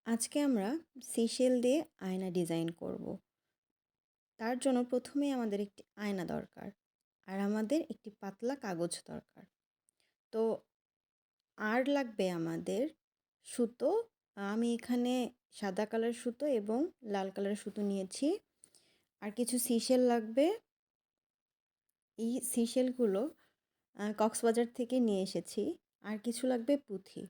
আজকে আমরা সিশেল দিয়ে আয়না ডিজাইন করব। তার জন্য প্রথমেই আমাদের একটি আয়না দরকার আর আমাদের একটি পাতলা কাগজ দরকার। তো আর লাগবে আমাদের সুতো। আমি এখানে সাদা কালার সুতো এবং লাল কালার সুতো নিয়েছি। আর কিছু সিশেল লাগবে। এই সিশেলগুলো কক্সবাজার থেকে নিয়ে এসেছি। আর কিছু লাগবে পুঁথি।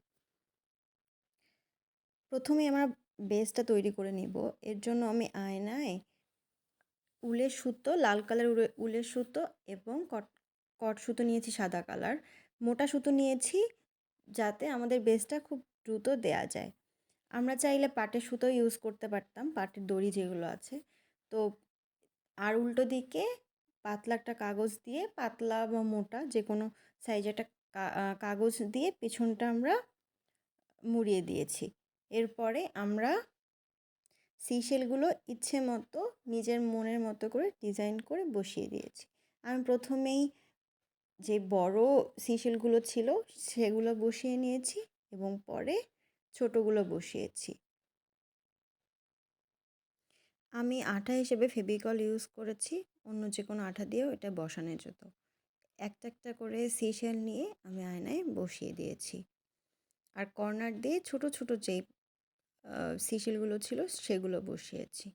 প্রথমে আমরা বেসটা তৈরি করে নিব। এর জন্য আমি আয়নায় উলের সুতো, লাল কালার উলের সুতো এবং কট সুতো নিয়েছি সাদা কালার। মোটা সুতো নিয়েছি যাতে আমাদের বেসটা খুব দ্রুত দেয়া যায়। আমরা চাইলে পাটের সুতো ইউজ করতে পারতাম, পাটের দড়ি যেগুলো আছে। তো আর উল্টো দিকে পাতলা একটা কাগজ দিয়ে, পাতলা বা মোটা যে কোনো সাইজের একটা কাগজ দিয়ে পেছনটা আমরা মুড়িয়ে দিয়েছি। এরপরে আমরা সিশেলগুলো ইচ্ছে মতো নিজের মনের মতো করে ডিজাইন করে বসিয়ে দিয়েছি। আমি প্রথমেই যে বড় সিশেলগুলো ছিল সেগুলো বসিয়ে নিয়েছি এবং পরে ছোটোগুলো বসিয়েছি। আমি আঠা হিসেবে ফেভিকল ইউজ করেছি, অন্য যে কোনো আঠা দিয়েও এটা বসানো যেত। একটা একটা করে সিশেল নিয়ে আমি আয়নায় বসিয়ে দিয়েছি। আর কর্নার দিয়ে ছোট ছোট যেই সিশেলগুলো ছিল সেগুলো বসিয়েছি।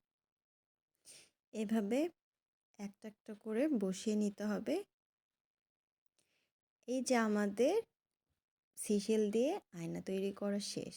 এভাবে একটা একটা করে বসিয়ে নিতে হবে। এই যে আমাদের সিশেল দিয়ে আয়না তৈরি করা শেষ।